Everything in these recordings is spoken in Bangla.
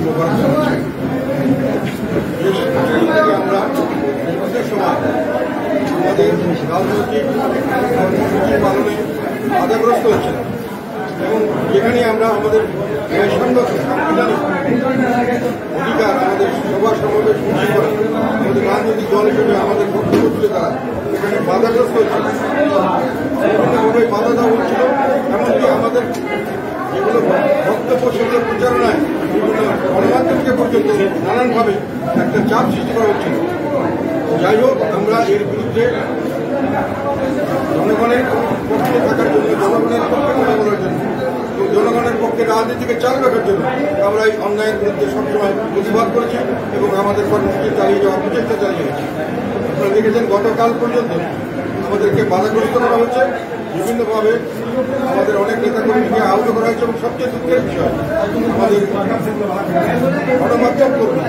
মোবারক জানাচ্ছি। আমরা নির্বাচনের সময় আমাদের রাজনৈতিক কর্মসূচি পালনে বাধাগ্রস্ত হচ্ছিলাম এবং যেখানে আমরা আমাদের সাংবিধানিক অধিকার, আমাদের সভা সমাবেশ মুক্তি করা, আমাদের রাজনৈতিক দল হিসেবে আমাদের বক্তব্য তুলে তারা এখানে বাধাগ্রস্ত হচ্ছিল, বিভিন্নভাবে বাধা দেওয়া হচ্ছিল। এমনকি আমাদের যেগুলো বক্তব্য সেগুলো প্রচারণায় বিভিন্ন গণমাধ্যমকে পর্যন্ত নানানভাবে একটা চাপ সৃষ্টি করা হচ্ছিল। যাই হোক, আমরা এর বিরুদ্ধে জনগণের পক্ষে থাকার জন্য, জনগণের পক্ষে কথা বলার জন্য এবং জনগণের পক্ষে রাজনীতিকে চালু রাখার জন্য আমরা এই অন্যায়ের বিরুদ্ধে সবসময় প্রতিবাদ করেছি এবং আমাদের কর্মসূচি চালিয়ে যাওয়ার প্রচেষ্টা চালিয়ে গেছি। আপনারা দেখেছেন গতকাল পর্যন্ত আমাদেরকে বাধাগ্রস্ত করা হচ্ছে, বিভিন্নভাবে আমাদের অনেক নেতাকর্মীকে আহত করা হয়েছে এবং সবচেয়ে দুঃখের বিষয় আমাদের গণমাধ্যম কর্মী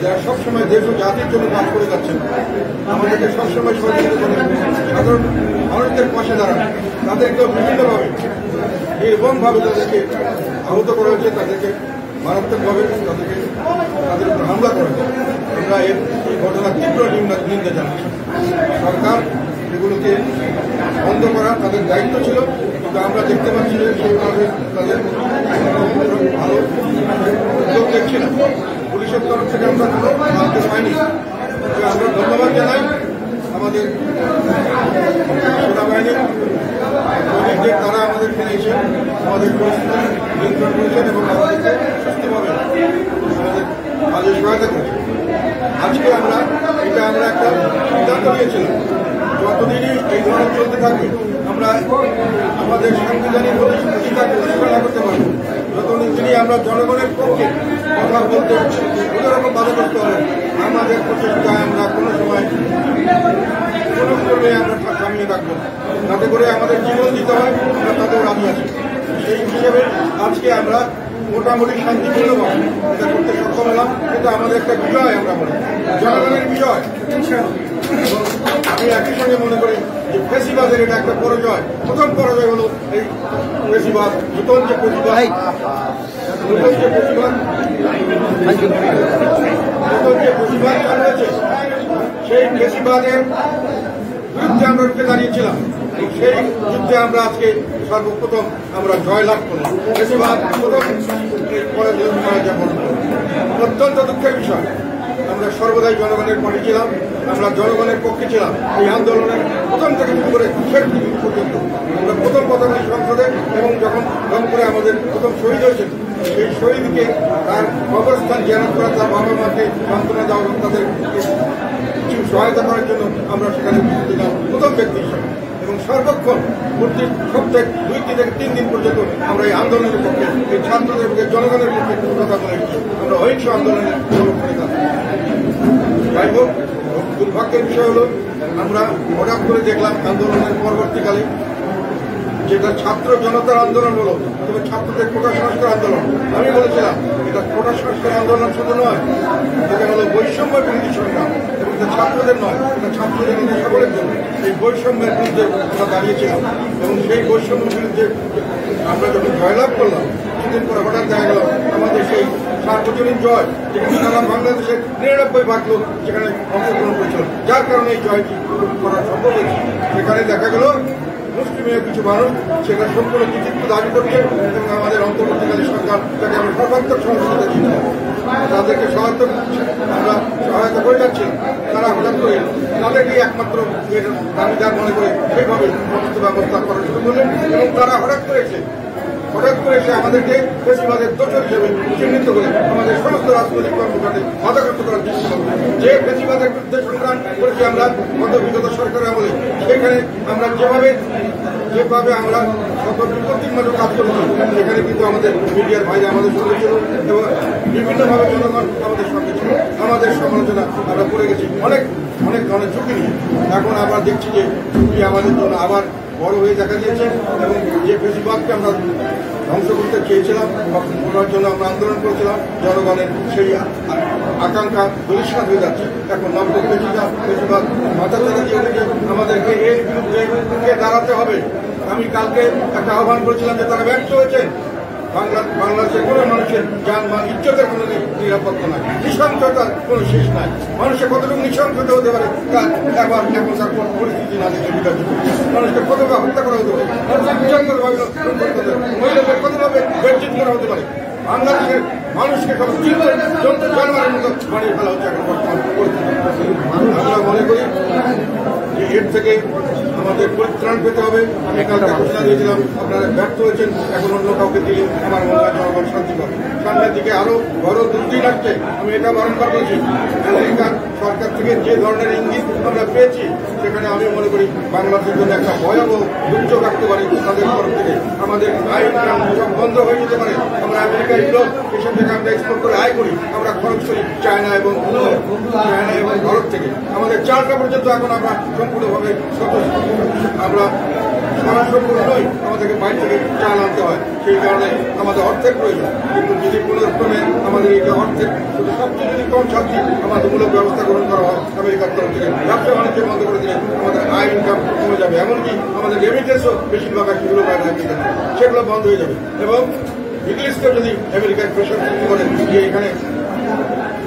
যারা সবসময় দেশ ও জাতির জন্য কাজ করে যাচ্ছেন, আমাদেরকে সবসময় সহযোগিতা করেন, সাধারণ মানুষদের পাশে দাঁড়ান, তাদেরকেও বিভিন্নভাবে নির্মমভাবে তাদেরকে আহত করা হয়েছে, তাদেরকে মারাত্মকভাবে তাদের উপর হামলা করা হয়েছে। আমরা এই ঘটনার তীব্র নিন্দা জানাচ্ছি। সরকার এগুলোকে বন্ধ করা তাদের দায়িত্ব ছিল, কিন্তু আমরা দেখতে পাচ্ছি যে সেইভাবে তাদের ভালো উদ্যোগ দেখছি না। পুলিশের তরফ থেকে আমরা কোনো জানতে পাইনি। আমরা ধন্যবাদ জানাই আমাদের সেনাবাহিনীর সৈনিকদের, তারা আমাদেরকে এসে আমাদের পরিস্থিতি নিয়ন্ত্রণ করেছেন এবং আমাদেরকে সুস্থভাবে আমাদের কাজে সহায়তা করেছেন। আজকে আমরা একটা সিদ্ধান্ত নিয়েছিলাম, যতদিনই এই ধরনের চলতে থাকবে আমরা আমাদের সাংবিধানিক অধিকার প্রতিষ্ঠা করতে পারবো, যতদিন তিনি আমরা জনগণের পক্ষে কথা বলতে কোনো রকম বাধাগ্রস্ত হবে আমাদের প্রচেষ্টায় আমরা কোনো সময় কোনো করলে আমরা সামনে রাখবো, যাতে করে আমাদের জীবন দিতে হয় আমরা তাতেও রাজি আছি। সেই হিসেবে আজকে আমরা মোটামুটি শান্তিপূর্ণভাবে এটা করতে সক্ষম হলাম। এটা আমাদের একটা বিজয়, আমরা বলি জনগণের বিজয়। আমি একই সঙ্গে মনে করি যে ফেসিবাদের এটা একটা পরাজয়। প্রথম পরাজয় হলো এই ফেসিবাদ, নতুন যে প্রতিবাদ চালু হয়েছে, সেই ফেসিবাদের বিরুদ্ধে আমরা রুখে দাঁড়িয়েছিলাম। সেই যুদ্ধে আমরা আজকে সর্বপ্রথম আমরা জয়লাভ করলাম। ফেসিবাদ প্রথম অত্যন্ত দুঃখের বিষয়। আমরা সর্বদাই জনগণের পক্ষে ছিলাম, আমরা জনগণের পক্ষে ছিলাম। এই আন্দোলনের প্রথম থেকে শুরু করে শেষ পর্যন্ত আমরা প্রথম সংসদে এবং যখন রংপুরে আমাদের প্রথম শহীদ হয়েছেন, সেই শহীদকে তার কবরস্থান জিয়ারত করা, তার বাবা মাকে সান্ত্বনা দেওয়া এবং তাদের কিছু সহায়তা করার জন্য আমরা সেখানে দিলাম প্রথম ব্যক্তি হিসেবে। এবং সর্বক্ষণ প্রতি সপ্তাহে 2 থেকে 3 দিন পর্যন্ত আমরা এই আন্দোলনের পক্ষে, এই ছাত্রদের পক্ষে, জনগণের পক্ষে কথা বলে আমরা অহিংস আন্দোলনে করে থাকি। যাই হোক, দুর্ভাগ্যের বিষয় হলো আমরা হঠাৎ করে দেখলাম আন্দোলনের পরবর্তীকালে যেটা ছাত্র জনতার আন্দোলন হলো, তবে ছাত্রদের কোটা সংস্কার আন্দোলন। আমি বলেছিলাম এটা কোটা সংস্কার আন্দোলন শুধু নয়, এটা হলো বৈষম্য বিরোধী সংগ্রাম এবং এটা ছাত্রদের নয়, এটা ছাত্রদের মধ্যে সকলের জন্য। এই বৈষম্যের বিরুদ্ধে আমরা দাঁড়িয়েছিলাম এবং সেই বৈষম্যের বিরুদ্ধে আমরা যখন জয়লাভ করলাম, কিছুদিন পরে হঠাৎ দেখা গেল আমাদের সেই সার্বজনীন জয়, যেখানে সারা বাংলাদেশের 99% লোক সেখানে অংশগ্রহণ করেছিল, যার কারণে এই জয়টি করা সম্ভব হয়েছে। সেখানে দেখা গেল মুসলিমের কিছু মানুষ সেটা সম্পূর্ণ কৃতিত্ব দাবি করছে এবং আমাদের অন্তর্বর্তীকালী সরকার তাকে আমরা সর্বাত্মক সহযোগিতা দিতে হবে, তাদেরকে সহায়তা করে যাচ্ছেন। তারা হঠাৎ করে তাদেরকে একমাত্র দাবিদার মনে করে সেইভাবে সমস্ত ব্যবস্থা করা শুরু করলেন এবং তারা হঠাৎ করে এসে আমাদেরকে ফেসিবাদের দোষর হিসেবে চিহ্নিত করে আমাদের সমস্ত রাজনৈতিক কর্মকাণ্ডে বাধাগ্রস্ত করার চেষ্টা করবে। যে ফেসিবাদের বিরুদ্ধে সংগ্রাম করেছি আমরা বিগত সরকারের আমলে, সেখানে আমরা যেভাবে আমরা সকল বিপত্তির মাঝে কাজ করেছি, সেখানে কিন্তু আমাদের মিডিয়ার ভাইরা আমাদের সঙ্গে ছিল এবং বিভিন্নভাবে জনগণ আমাদের সঙ্গে ছিল। আমাদের সমালোচনা আমরা করে গেছি অনেক ধরনের ঝুঁকি নিয়ে। এখন আমরা দেখছি যে ঝুঁকি আমাদের জন্য আবার বড় হয়ে দেখা দিয়েছে এবং যে ফেসিবাদকে আমরা ধ্বংস করতে চেয়েছিলাম, করার জন্য আমরা আন্দোলন করেছিলাম, জনগণের সেই আকাঙ্ক্ষা দুলিশাত হয়ে যাচ্ছে। এখন নব্য ফেসিবাদ মাথা চালা দিয়ে উঠেছে, আমাদেরকে এর বিরুদ্ধে দাঁড়াতে হবে। আমি কালকে একটা আহ্বান করেছিলাম যে তারা ব্যর্থ হয়েছে, বাংলাদেশের কোনো মানুষের জানমাল ইজ্জতের কোনো নিরাপত্তা নাই, নৃশংসতার কোনো শেষ নাই। মানুষের কতটুকু নৃশংসতা হতে পারে তার এখনকার পরিস্থিতি না দেখে বিকাশ, মানুষকে কতভাবে হত্যা করা হতে পারে, মহিলাদের কতভাবে বেজ্জিত করা হতে পারে। বাংলাদেশের মানুষকে সব জন্তু জানোয়ারের মতো বানিয়ে ফেলা হচ্ছে এখন বর্তমান পরিস্থিতি। আমরা মনে করি যে এর থেকে আমাদের পরিত্রাণ পেতে হবে। আমি কালকে ঘোষণা দিয়েছিলাম, আপনারা ব্যর্থ হয়েছেন, এখন অন্য কাউকে দিলে আমার মনে হয় জনগণ শান্তি পাবে। সামনের দিকে আরো বড় দুর্নীতি লাগছে। আমি এটা বারংবার বলছি, আমেরিকার সরকার থেকে যে ধরনের ইঙ্গিত আমরা পেয়েছি, সেখানে আমি মনে করি বাংলাদেশের জন্য একটা ভয়াবহ দুর্যোগ আসতে পারে তাদের তরফ থেকে। আমাদের আয় সব বন্ধ হয়ে যেতে পারে। আমরা আমেরিকার লোক এসব থেকে আমরা এক্সপোর্ট করে আয় করি, আমরা খরচ করি চায়না এবং ভারত থেকে। আমাদের চালটা পর্যন্ত এখন আমরা সম্পূর্ণভাবে আমরা সম্পূর্ণ নই, আমাদেরকে বাইরে থেকে চাল আনতে হয়। সেই কারণে আমাদের অর্থের প্রয়োজন। কিন্তু যদি কোনো রকমে আমাদের এই অর্থের সবচেয়ে যদি কম শান্তি আমাদের মূলক ব্যবস্থা গ্রহণ করা হয় আমেরিকার তরফ থেকে, ব্যবসা বাণিজ্য বন্ধ করে দিলে আমাদের আয় ইনকাম কমে যাবে। এমনকি আমাদের রেমিটেন্সও বেশিরভাগ সেগুলো বাইরে আমেরিকা, সেগুলো বন্ধ হয়ে যাবে। এবং মিডল ইস্টে যদি আমেরিকার প্রেশার সৃষ্টি করে যে এখানে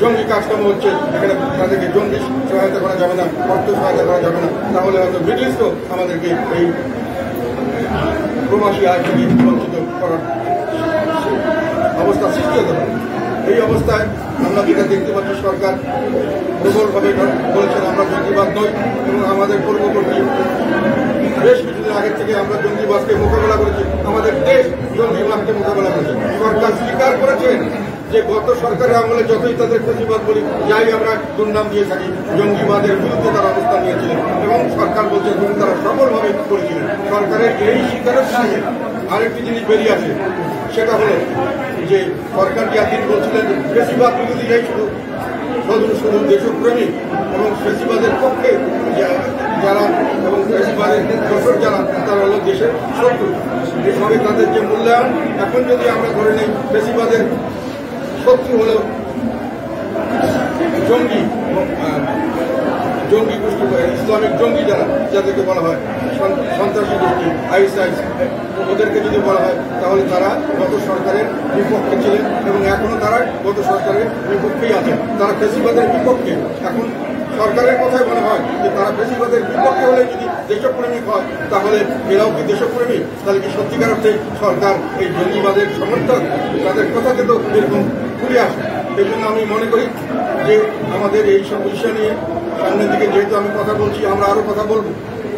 জঙ্গি কাজকর্ম হচ্ছে, এখানে তাদেরকে জঙ্গি সহায়তা করা যাবে না, অর্থ সহায়তা করা যাবে না, তাহলে হয়তো মিডল ইস্টও আমাদেরকে এই প্রবাসী আয় থেকে বঞ্চিত করার অবস্থা সৃষ্টি হতে পারে। এই অবস্থায় আমরা যেটা দেখতে পাচ্ছি, সরকার প্রবলভাবে বলেছেন আমরা জঙ্গিবাদ নই, এবং আমাদের পূর্ববর্তী বেশ কিছুদিন আগের থেকে আমরা জঙ্গিবাদকে মোকাবেলা করেছি, আমাদের দেশ জঙ্গিবাদকে মোকাবেলা করেছে। সরকার স্বীকার করেছেন যে গত সরকারের আমলে যতই তাদের প্রতিবাদ বলি, যাই আমরা দুর্নাম দিয়ে থাকি, জঙ্গিবাদের বিরুদ্ধে তারা অবস্থান নিয়েছিলেন এবং সরকার বলছে তারা সফলভাবে করেছিলেন। সরকারের এই স্বীকারের সঙ্গে আরেকটি জিনিস বেরিয়ে আসে, সেটা হলো যে সরকার যে তিনি বলছিলেন বেশিরভাগ বিরোধীরাই শুধু দেশপ্রেমী এবং ফেসিবাদের পক্ষে যারা এবং ফেসিবাদের দোষর যারা, তারা হলো দেশের শত্রু। এভাবে তাদের যে মূল্যায়ন, এখন যদি আমরা ধরে নেই ফেসিবাদের শত্রু হলেও জঙ্গি গোষ্ঠী, ইসলামিক জঙ্গি যারা, যাদেরকে বলা হয় সন্ত্রাসী গোষ্ঠী আইএসআইএস, ওদেরকে যদি বলা হয় তাহলে তারা গত সরকারের বিপক্ষে ছিলেন এবং এখনো তারা গত সরকারের বিপক্ষেই আছেন। তারা ফেসিবাদের বিপক্ষে। এখন সরকারের কথাই মনে হয় যে তারা ফেসিবাদের বিপক্ষে হলে যদি দেশপ্রেমিক হয়, তাহলে এরাও কি দেশপ্রেমী? তাহলে কি সত্যিকার অর্থে সরকার এই জঙ্গিবাদের সমর্থক? তাদের কথাতে তো এরকম ঘুরে আসে। এই জন্য আমি মনে করি যে আমাদের এই সব বিষয় নিয়ে সামনের দিকে যেহেতু আমি কথা বলছি, আমরা আরো কথা বলবো।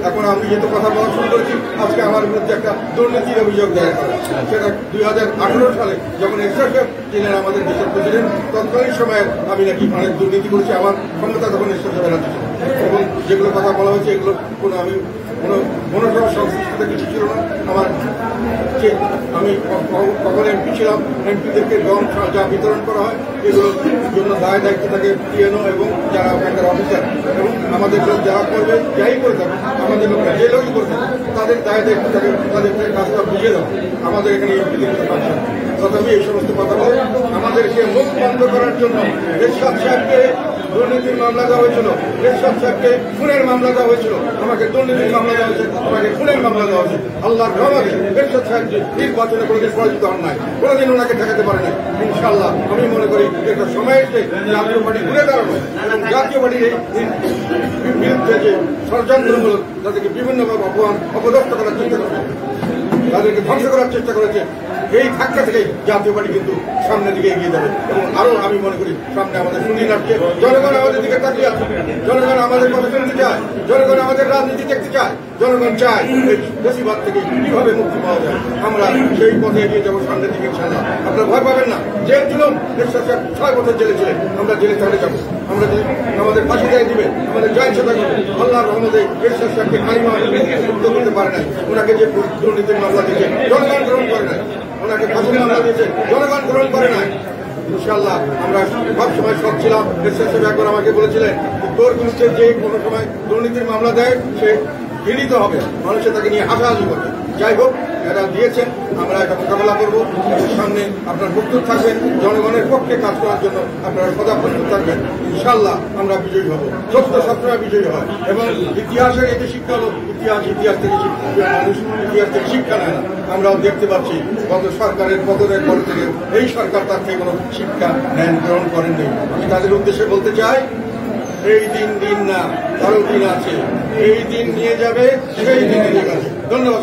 এখন আমি যেহেতু কথা বলা শুরু করেছি, আজকে আমার বিরুদ্ধে একটা দুর্নীতির অভিযোগ দেওয়া হয়। সেটা 2018 সালে যখন এসআরএফ ছিলেন আমাদের দেশের প্রেসিডেন্ট, তৎকালীন সময়ে আমি নাকি অনেক দুর্নীতি করেছি। আমার ক্ষমতা তখন এসআরএফের হাতে ছিল এবং যেগুলো কথা বলা হয়েছে এগুলো আমি কোনো সময় সংশ্লিষ্টতা কিছু ছিল না। আমি কখন এমপি ছিলাম, এমপিদেরকে গম যা বিতরণ করা হয় এগুলোর জন্য দায় দায়িত্ব থাকে পিএনও এবং যারা ওখানকার অফিসার এবং আমাদের লোক যারা করবে, যাই করে থাকে, আমাদের লোকরা যে লোকই করে থাকে, তাদের দায় দায়িত্ব থাকে তাদেরকে কাজটা বুঝিয়ে দেওয়া। আমাদের এখানে এমপিদের পাচ্ছে। তথাপি এই সমস্ত কথা বলে আমাদেরকে মুখ বন্ধ করার জন্য এরশাদ সাহেবকে দুর্নীতির মামলা দেওয়া হয়েছিল, এরশাদ সাহেবকে খুনের মামলা দেওয়া হয়েছিল, আমাকে দুর্নীতির মামলা দেওয়া হয়েছে, আমাকে খুনের মামলা দেওয়া হয়েছে। আল্লাহর রহমতে এরশাদ সাহেব নির্বাচনে কোনোদিন পরাজিত হন নাই, কোনোদিন ওনাকে ঠেকাতে পারে নাই। ইনশাআল্লাহ আমি মনে করি একটা সময় এসে জাতীয় পার্টি ঘুরে দাঁড়াবে এবং জাতীয় পার্টির এই বিরুদ্ধে যে ষড়যন্ত্রমূলক তাদেরকে বিভিন্নভাবে অপদস্থ করার চেষ্টা করবে, তাদেরকে ধ্বংস করার চেষ্টা করেছে, এই ধাক্কা থেকে জাতীয় পার্টি কিন্তু সামনের দিকে এগিয়ে যাবে এবং আরো আমি মনে করি সামনে আমাদের সুদিন আসছে। জনগণ আমাদের দিকে তাকিয়ে আছে, জনগণ আমাদের কথা শুনতে চায়, জনগণ আমাদের রাজনীতি দেখতে চায়, জনগণ চায় এই বেশিরভাগ থেকে কিভাবে মুক্তি পাওয়া যায়। আমরা সেই পথে এগিয়ে যাবো সামনের দিকে। ইনশাআল্লাহ আপনারা ভয় পাবেন না। জেল ছিলাম, 6 বছর জেলে ছিলেন, আমরা জেলে ছাড়ে যাবো। আমরা আমাদের ফাঁসি দেয় দিবে, আমাদের জয় সেটা করবে। আল্লাহর রহমতে এরশাদ সাহেবকে কালিমা মুক্ত করতে পারে নাই। ওনাকে যে দুর্নীতির মামলা দিয়েছে জনগণ গ্রহণ করে নাই, ওনাকে ফাঁসির মামলা দিয়েছে জনগণ গ্রহণ করে নাই। ইনশাআল্লাহ আমরা সবসময় সব ছিলাম। এরশাদ সাহেব একবার আমাকে বলেছিলেন, তোর বিরুদ্ধে যে কোনো সময় দুর্নীতির মামলা দেয় সে ঘৃণিত হবে, মানুষের তাকে নিয়ে হাসাহাসি করবে। যাই হোক, এরা দিয়েছেন, আমরা এটা মোকাবেলা করবো। সামনে আপনার প্রস্তুত থাকবেন, জনগণের পক্ষে কাজ করার জন্য আপনারা সদা প্রস্তুত থাকবেন। ইনশাল্লাহ আমরা বিজয়ী হব। সত্য সবসময় বিজয়ী হয় এবং ইতিহাসের এটি শিক্ষা হল ইতিহাস থেকে মানুষ ইতিহাস থেকে শিক্ষা নেয় না। আমরাও দেখতে পাচ্ছি গত সরকারের পতনের পর থেকে এই সরকার তার থেকে কোনো শিক্ষা গ্রহণ করেননি। আমি তাদের উদ্দেশ্যে বলতে চাই, এই দিন না, আরো দিন আছে। এই দিন নিয়ে যাবে, সেই দিন নিয়ে গেছে। ধন্যবাদ।